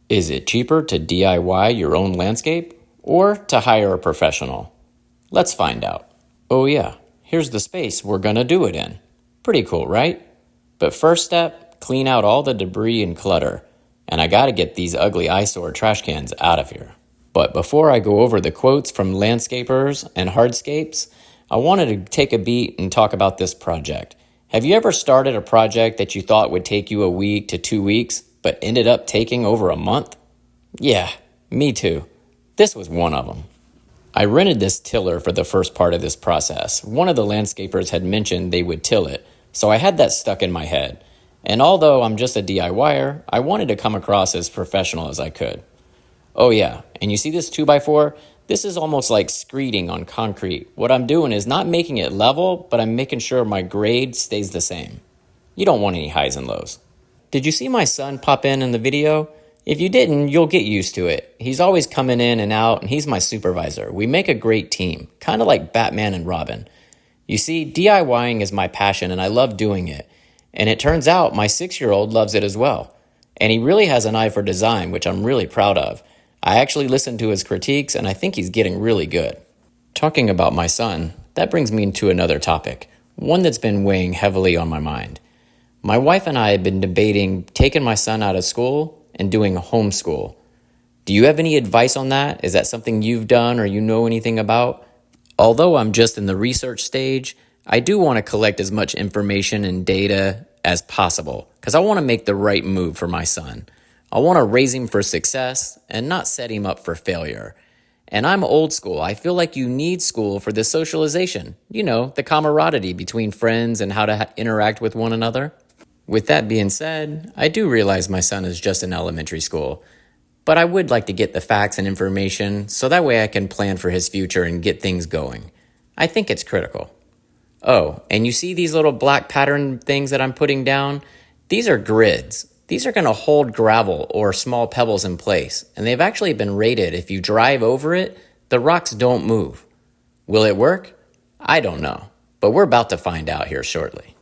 Is it cheaper to DIY your own landscape or to hire a professional? Let's find out. Oh yeah, here's the space we're gonna do it in. Pretty cool, right? But first step, clean out all the debris and clutter. And I gotta get these ugly eyesore trash cans out of here. But before I go over the quotes from landscapers and hardscapes, I wanted to take a beat and talk about this project. Have you ever started a project that you thought would take you a week to 2 weeks, but ended up taking over a month? Yeah, me too. This was one of them. I rented this tiller for the first part of this process. One of the landscapers had mentioned they would till it, so I had that stuck in my head. And although I'm just a DIYer, I wanted to come across as professional as I could. Oh yeah, and you see this 2x4? This is almost like screeding on concrete. What I'm doing is not making it level, but I'm making sure my grade stays the same. You don't want any highs and lows. Did you see my son pop in the video? If you didn't, you'll get used to it. He's always coming in and out, and he's my supervisor. We make a great team, kind of like Batman and Robin. You see, DIYing is my passion, and I love doing it. And it turns out my 6-year-old loves it as well. And he really has an eye for design, which I'm really proud of. I actually listened to his critiques, and I think he's getting really good. Talking about my son, that brings me to another topic, one that's been weighing heavily on my mind. My wife and I have been debating taking my son out of school and doing homeschool. Do you have any advice on that? Is that something you've done or you know anything about? Although I'm just in the research stage, I do want to collect as much information and data as possible because I want to make the right move for my son. I want to raise him for success and not set him up for failure. And I'm old school. I feel like you need school for this socialization. You know, the camaraderie between friends and how to interact with one another. With that being said, I do realize my son is just in elementary school, but I would like to get the facts and information so that way I can plan for his future and get things going. I think it's critical. Oh, and you see these little black pattern things that I'm putting down? These are grids. These are going to hold gravel or small pebbles in place, and they've actually been rated. If you drive over it, the rocks don't move. Will it work? I don't know, but we're about to find out here shortly.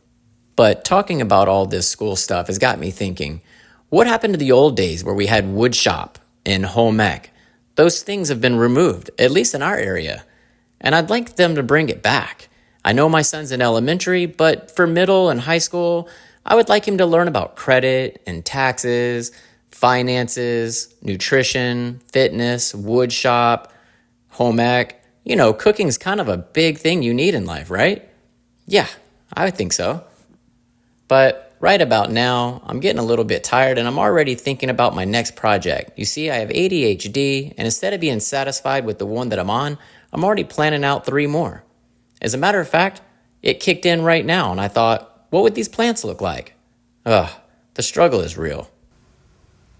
But talking about all this school stuff has got me thinking, what happened to the old days where we had wood shop and home ec? Those things have been removed, at least in our area, and I'd like them to bring it back. I know my son's in elementary, but for middle and high school, I would like him to learn about credit and taxes, finances, nutrition, fitness, wood shop, home ec. You know, cooking's kind of a big thing you need in life, right? Yeah, I would think so. But right about now, I'm getting a little bit tired and I'm already thinking about my next project. You see, I have ADHD, and instead of being satisfied with the one that I'm on, I'm already planning out 3 more. As a matter of fact, it kicked in right now, and I thought, what would these plants look like? Ugh, the struggle is real.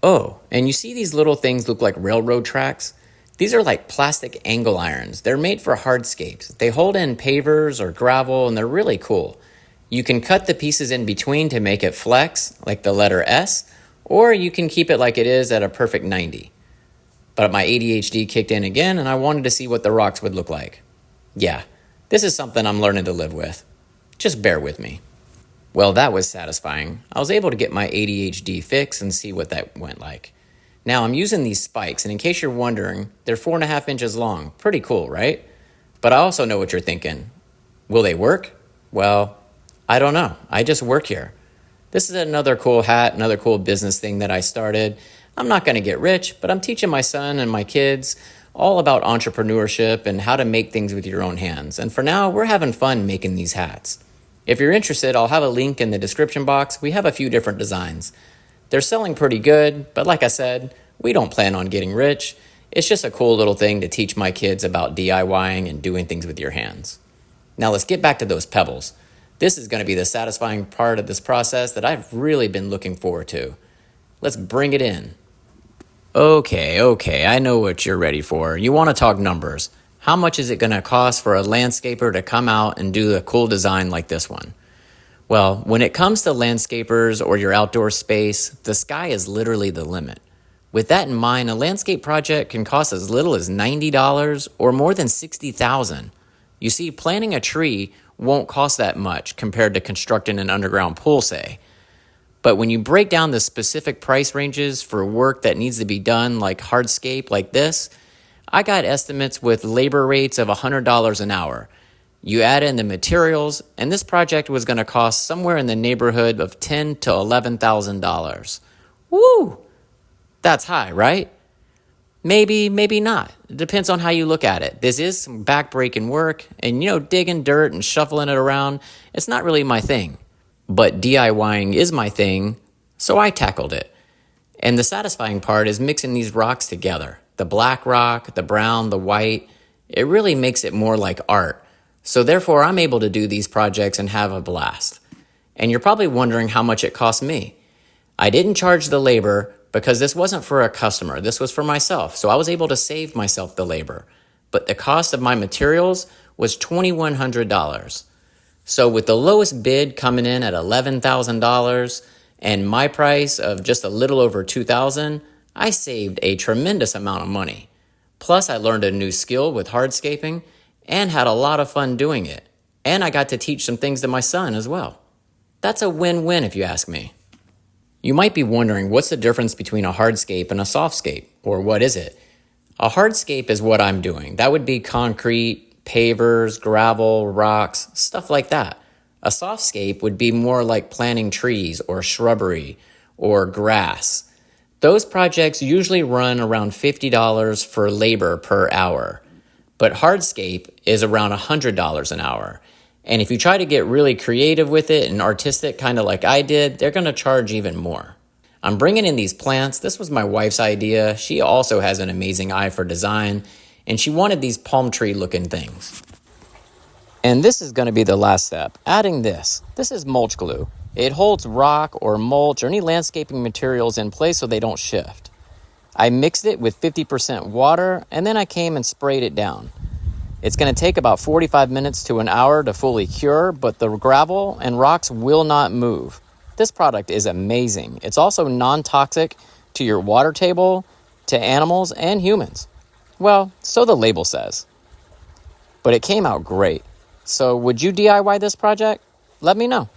Oh, and you see these little things look like railroad tracks? These are like plastic angle irons. They're made for hardscapes. They hold in pavers or gravel, and they're really cool. You can cut the pieces in between to make it flex, like the letter S, or you can keep it like it is at a perfect 90. But my ADHD kicked in again, and I wanted to see what the rocks would look like. Yeah, this is something I'm learning to live with. Just bear with me. Well, that was satisfying. I was able to get my ADHD fix and see what that went like. Now, I'm using these spikes, and in case you're wondering, they're 4.5 inches long. Pretty cool, right? But I also know what you're thinking. Will they work? Well, I don't know. I just work here. This is another cool hat, another cool business thing that I started. I'm not going to get rich, but I'm teaching my son and my kids all about entrepreneurship and how to make things with your own hands. And for now, we're having fun making these hats. If you're interested, I'll have a link in the description box. We have a few different designs. They're selling pretty good, but like I said, we don't plan on getting rich. It's just a cool little thing to teach my kids about DIYing and doing things with your hands. Now let's get back to those pebbles. This is going to be the satisfying part of this process that I've really been looking forward to. Let's bring it in. Okay, I know what you're ready for. You want to talk numbers. How much is it going to cost for a landscaper to come out and do a cool design like this one? Well, when it comes to landscapers or your outdoor space, the sky is literally the limit. With that in mind, a landscape project can cost as little as $90 or more than $60,000. You see, planting a tree won't cost that much compared to constructing an underground pool, say. But when you break down the specific price ranges for work that needs to be done, like hardscape, like this, I got estimates with labor rates of $100 an hour. You add in the materials, and this project was going to cost somewhere in the neighborhood of $10,000 to $11,000. Woo! That's high, right? Maybe, maybe not. It depends on how you look at it. This is some back-breaking work, and digging dirt and shuffling it around, it's not really my thing. But DIYing is my thing, so I tackled it. And the satisfying part is mixing these rocks together. The black rock, the brown, the white. It really makes it more like art. So therefore, I'm able to do these projects and have a blast. And you're probably wondering how much it cost me. I didn't charge the labor because this wasn't for a customer. This was for myself. So I was able to save myself the labor. But the cost of my materials was $2,100. So with the lowest bid coming in at $11,000 and my price of just a little over $2,000, I saved a tremendous amount of money. Plus, I learned a new skill with hardscaping and had a lot of fun doing it. And I got to teach some things to my son as well. That's a win-win if you ask me. You might be wondering, what's the difference between a hardscape and a softscape? Or what is it? A hardscape is what I'm doing. That would be concrete, pavers, gravel, rocks, stuff like that. A softscape would be more like planting trees or shrubbery or grass. Those projects usually run around $50 for labor per hour, but hardscape is around $100 an hour. And if you try to get really creative with it and artistic, kind of like I did, they're going to charge even more. I'm bringing in these plants. This was my wife's idea. She also has an amazing eye for design, and she wanted these palm tree looking things. And this is going to be the last step, adding this. This is mulch glue. It holds rock or mulch or any landscaping materials in place so they don't shift. I mixed it with 50% water, and then I came and sprayed it down. It's going to take about 45 minutes to an hour to fully cure, but the gravel and rocks will not move. This product is amazing. It's also non-toxic to your water table, to animals, and humans. Well, so the label says. But it came out great. So would you DIY this project? Let me know.